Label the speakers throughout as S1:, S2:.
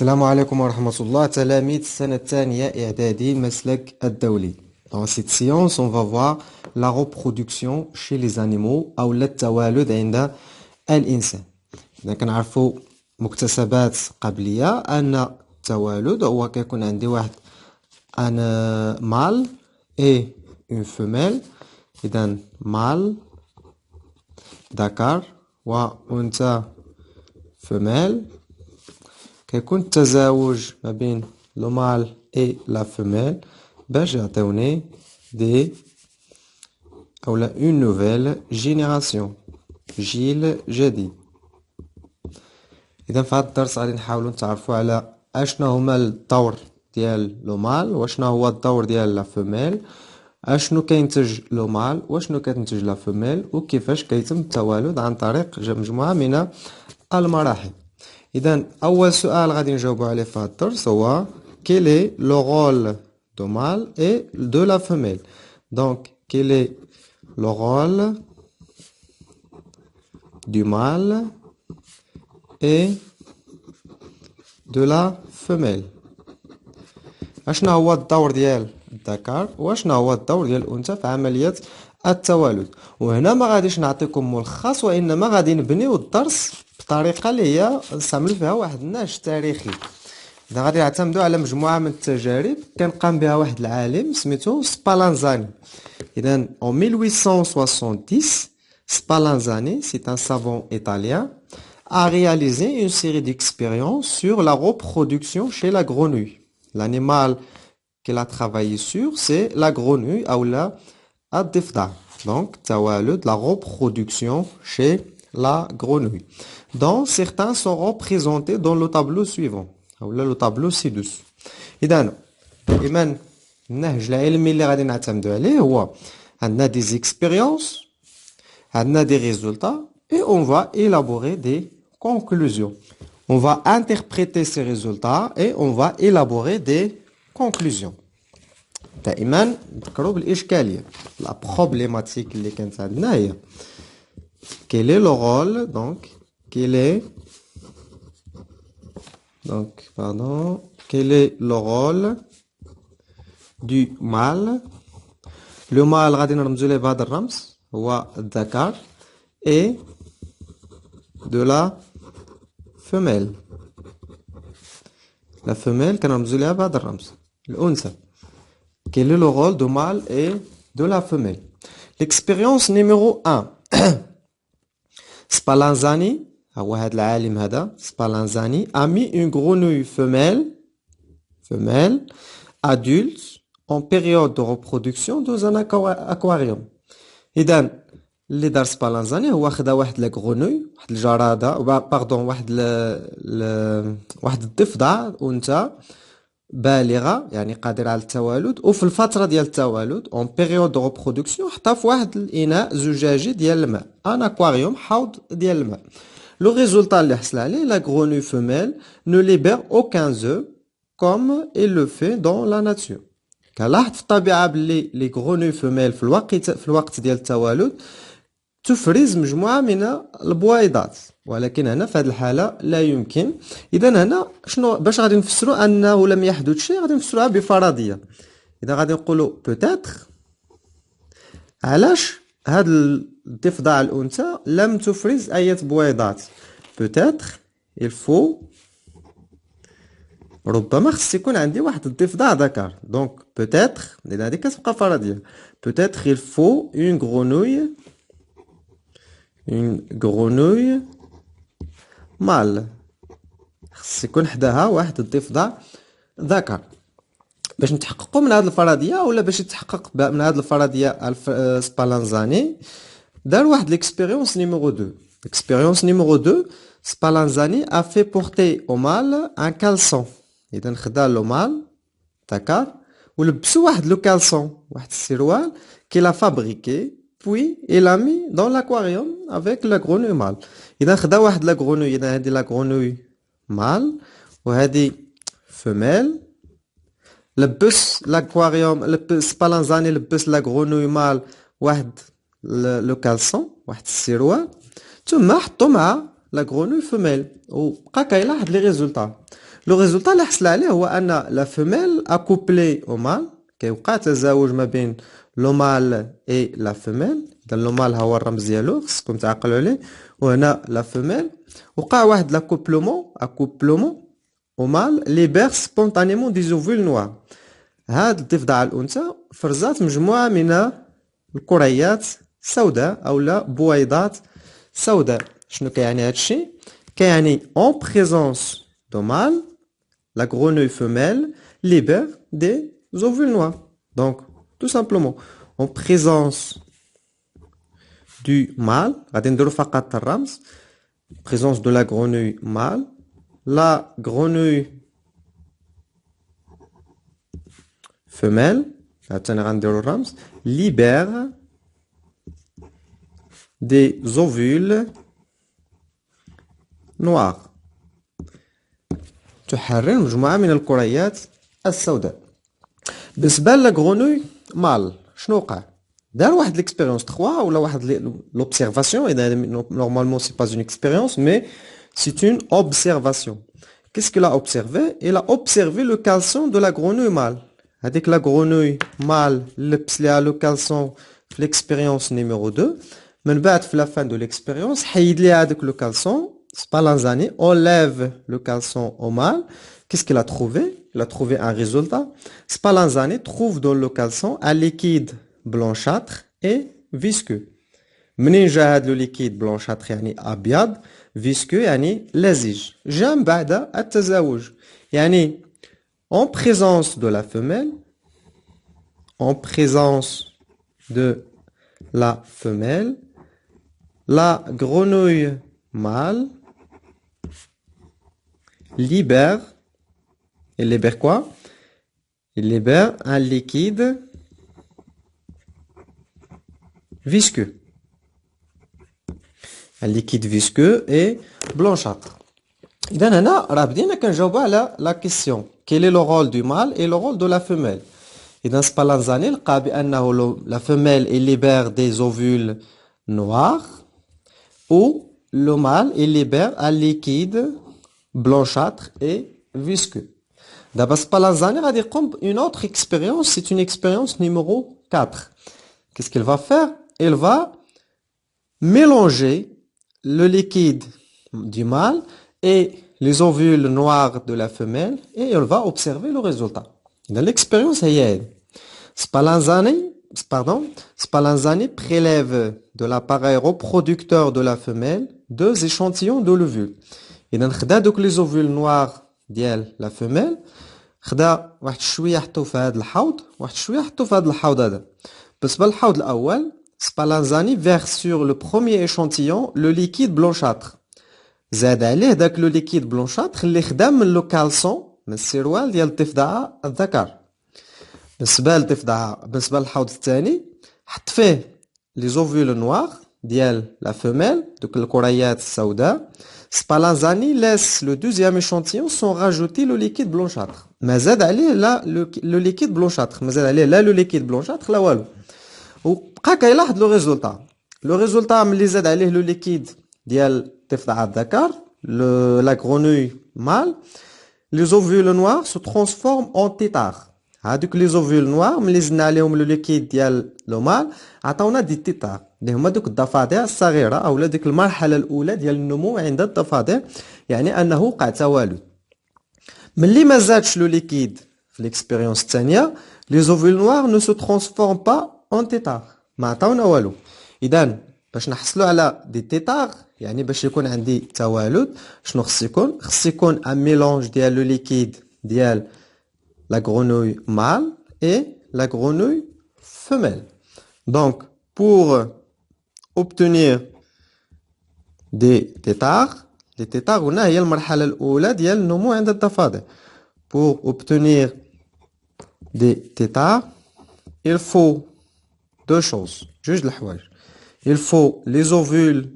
S1: السلام عليكم ورحمة الله تلاميذ السنة الثانية إعدادي مسلك الدولي. Dans cette séance, on va voir la reproduction chez les animaux أو التوالد عند الإنسان. إذا كنعرفوا مكتسبات قبلية أن التوالد هو كيكون عندي واحد un mâle et une femelle. إذا mâle ذكر وأنثى femelle. كيكون التزاوج ما بين لو مال اي لا فيميل باش يعطيوني دي اولا اون نوفيل جينيراسيون جيل جديد. اذا في هذا الدرس غادي نحاولوا نتعرفوا على اشنا هما الدور ديال لو مال واشنا هو الدور ديال لا فيميل، اشنو كينتج لو مال واشنو كتنتج لا فيميل، وكيفاش كيتم التوالد عن طريق مجموعه من المراحل. إذن أول سؤال غادي نجاوبو عليه في هاد الدرس هو quel est le rôle du mâle et de la femelle. Donc quel est le rôle du mâle et de la femelle. أشنا هو الدور ديال الذكر وأشنا هو الدور ديال الأنثى في عملية التوالد. وهنا ما غاديش نعطيكم ملخص وإنما غادي نبنيو الدرس بطريقه اللي هي نستعمل فيها واحد النهج تاريخي. اذا غادي نعتمدوا على مجموعه من التجارب كان قام بها واحد العالم سميتو سبالانزاني. اذا en 1870 Spallanzani, c'est un savant italien, a réalisé une série d'expériences sur la reproduction chez la grenouille. L'animal qu'il a travaillé sur, c'est la grenouille ou la الضفدع. Donc tawalud, la reproduction chez la grenouille. Donc certains sont représentés dans le tableau suivant ou le tableau ci-dessous. إذا إيمان النهج العلمي اللي غادي نعتمدوا عليه هو عندنا des expériences, عندنا des résultats et on va élaborer des conclusions. On va interpréter ces résultats et on va élaborer des conclusions. دائما نذكروا بالإشكالية. La problématique اللي كانت عندنا هي quel est le rôle quel est le rôle du mâle. Le mâle غادي نرمزو ليه بهذا الرمز هو الذكر et de la femelle. La femelle كنرمزو ليها بهذا الرمز الأنثى. Quel est le rôle du mâle et de la femelle. L'expérience numéro 1. Spallanzani, Spallanzani a mis une grenouille femelle adulte en période de reproduction dans un aquarium. إذن اللي دار سبالانزاني هو خدا واحد لا غرونوي واحد الجرادة واحد الضفدع أنثى بالغة يعني قادرة على التوالد، وفي الفترة ديال التوالد اون بيريود دو ريبرودكسيون حطها في واحد الإناء زجاجي ديال الماء، ان اكواريوم حوض ديال الماء. لو ريزولطا اللي حصل عليه لا غرونوي فيميل نو ليبير اوكان زو كوم il le fait dans la nature. كنلاحظ في الطبيعة بلي لي غرونوي فيميل في الوقت ديال التوالد تفرز مجموعة من البويضات، ولكن هنا في هذه الحالة لا يمكن. إذا هنا شنو باش غادي نفسروا أنه لم يحدث شيء؟ غادي نفسروها بفرضية. إذا غادي نقولوا بوتيتر علاش هاد الضفدع الأنثى لم تفرز أي بويضات. بوتيتر الفو ربما خص يكون عندي واحد الضفدع ذكر. دونك بوتيتر إذا هذه كتبقى فرضية. بوتيتر الفو اون غرونوي une grenouille mâle. خص يكون حداها واحد الضفدع ذكر. باش نتحققوا من هذه الفرضيه ولا باش يتحقق من هذه الفرضيه سبالانزاني دار واحد ليكسبيريونس نيميرو 2. L'expérience numéro 2, Spallanzani a fait porter au mâle un caleçon. إذا خدا لو مال ذكر ولبسو واحد لو كالسون واحد السروال qu'il a fabriqué. Puis il a mis dans l'aquarium avec la grenouille mâle. إذا خدا واحد لا grenouille. إذا هذه لا grenouille mâle وهذه femelle. لبس l'aquarium سبالانزاني لبس لا grenouille mâle واحد لو كالسون واحد السروال ثم حطو مع لا grenouille femelle وبقى كيلاحظ لي ريزولطا. Le résultat اللي حصل عليه هو أن la femelle a couplé au mâle كيوقع تزاوج ما بين لو مال et la femelle. إذا لو مال هو الرمز ديالو خصكم تعقلوا عليه وهنا la femelle وقع واحد l'acouplement au mâle libère spontanément des ovules noirs. هاد الضفدعة الأنثى فرزات مجموعة من الكريات سوداء أو لا بويضات سوداء. شنو كيعني هادشي؟ كيعني en présence de mâle la grenouille femelle libère des ovules noirs. Donc tout simplement en présence du mâle غادي نديرو فقط الرمز présence de la grenouille mâle la grenouille femelle عاوتاني غنديرو الرمز libère des ovules noirs تحرر مجموعة من الكريات السوداء. بالنسبة لا غرونوي مال شنو وقع؟ دار واحد l'expérience 3 ولا واحد l'observation et normalement c'est pas une expérience mais c'est une observation. Qu'est-ce qu'il a observé? Il a observé le caleçon de la grenouille mâle. هذيك la grenouille mâle لبس ليها le caleçon في l'expérience numéro 2 من بعد في la fin de l'expérience حيد ليها هذاك le caleçon Spallanzani enlève le caleçon au mâle. Qu'est-ce qu'il a trouvé? Il a trouvé un résultat. Spallanzani trouve dans le caleçon un liquide blanchâtre et visqueux. منين جا هذا le liquide blanchâtre يعني أبيض visqueux يعني لزج جا من بعد التزاوج يعني en présence de la femelle la grenouille mâle libère quoi? Il libère un liquide visqueux. Un liquide visqueux et blanchâtre. إذا هنا راه بدينا كنجاوبوا على la question. Quel est le rôle du mâle et le rôle de la femelle? إذا سبالانزاني لقى بأنه la femelle il libère des ovules noirs ou le mâle il libère un liquide blanchâtre et visqueux. D'abord Spallanzani غادي يقوم une autre expérience, c'est une expérience numéro 4. Qu'est-ce qu'il va faire? Il va mélanger le liquide du mâle et les ovules noirs de la femelle et il va observer le résultat. Dans l'expérience هي هذه. Spallanzani prélève de l'appareil reproducteur de la femelle 2 échantillons de l'ovule. إذا خدا دوك les ovules noirs ديال la femelle خدا واحد شويه حطو في هذا الحوض واحد شويه حطو في هذا الحوض هذا. بالنسبه للحوض الاول Spallanzani verse sur le premier échantillon le liquide blanchâtre. زاد عليه داك لو liquide blanchâtre اللي خدام من لو كالسون من السروال ديال الضفدعه الذكر. بالنسبه للحوض الثاني حط فيه لي زوفول نوار ديال لا فيميل دوك الكريات السوداء. Spallanzani laisse le deuxième échantillon sans rajouter le liquide blanchâtre. ما زاد عليه لا le liquide blanchâtre ما زاد عليه لا le liquide blanchâtre لا والو. وبقى كيلاحظ لو ريزولطا. لو ريزولطا ملي زاد عليه لو ليكيد ديال الضفدعه الذكر la grenouille mâle les ovules noirs se transforment en tétards. هادوك لي زوفول نوار ملي زدنا عليهم لو ليكيد ديال لو مال عطاونا دي تيتار اللي هما دوك الضفادع الصغيره اولا ديك المرحله الاولى ديال النمو عند الضفادع يعني انه وقع توالد. ملي ما زادش لو ليكيد في ليكسبيريونس الثانيه لي زوفول نوار نو سو ترانسفورم با اون تيتار ما عطاونا والو. اذا باش نحصلوا على دي تيتار يعني باش يكون عندي توالد شنو خص يكون؟ خص يكون ان ميلونج ديال لو ليكيد ديال la grenouille mâle et la grenouille femelle. Donc, pour obtenir des tétards, les tétards, on a هي المرحلة الأولى ديال النمو عند الضفادع. Pour obtenir des tétards, il faut 2 choses. جوج الحوايج. Il faut les ovules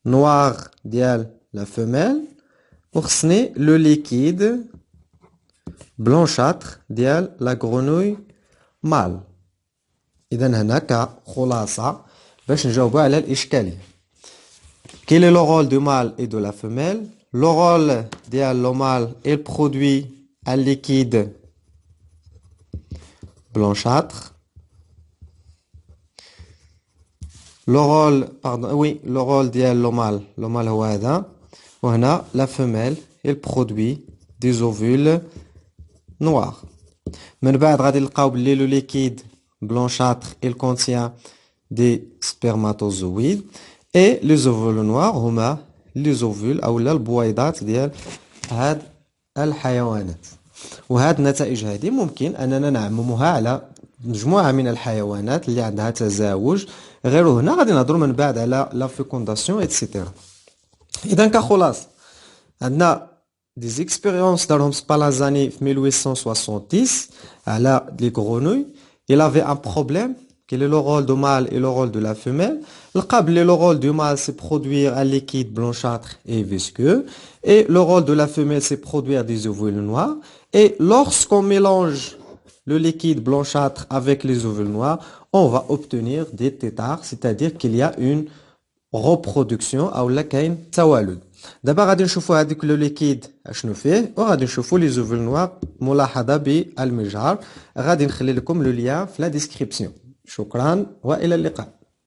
S1: noirs ديال la femelle وخصني le liquide blanchâtre ديال la grenouille mâle. إذا هناك خلاصة باش نجاوبوا على الإشكالية. Quel est le rôle du mâle et de la femelle? le rôle ديال le mâle, il produit un liquide blanchâtre. Le rôle, pardon, oui, le rôle ديال le mâle هو هذا. وهنا la femelle, elle produit des ovules noirs. من بعد غادي نلقاو بلي le liquide blanchâtre, il contient des spermatozoïdes et les ovules noirs هما les ovules أو البويضات ديال هاد الحيوانات. وهاد النتائج هذه ممكن أننا نعممها على مجموعة من الحيوانات اللي عندها تزاوج. غير هنا غادي نهضروا من بعد على لا فيكونداسيون ايتترا. إذا كخلاص عندنا des expériences دارهم سبالازاني في 1870 على لي غرونوي. Il avait un problème. Quel est le rôle du mâle et le rôle de la femelle? Le rôle du mâle, c'est produire un liquide blanchâtre et visqueux. Et le rôle de la femelle, c'est produire des ovules noirs. Et lorsqu'on mélange le liquide blanchâtre avec les ovules noirs, on va obtenir des tétards, c'est-à-dire qu'il y a une reproduction ou la كاين توالد. دابا غادي نشوفوا هذيك لو ليكيد اشنو فيه وغادي نشوفوا لي زوفل نوار ملاحظه بالمجهر. غادي نخلي لكم لو ليان في لا ديسكريبسيون. شكرا والى اللقاء.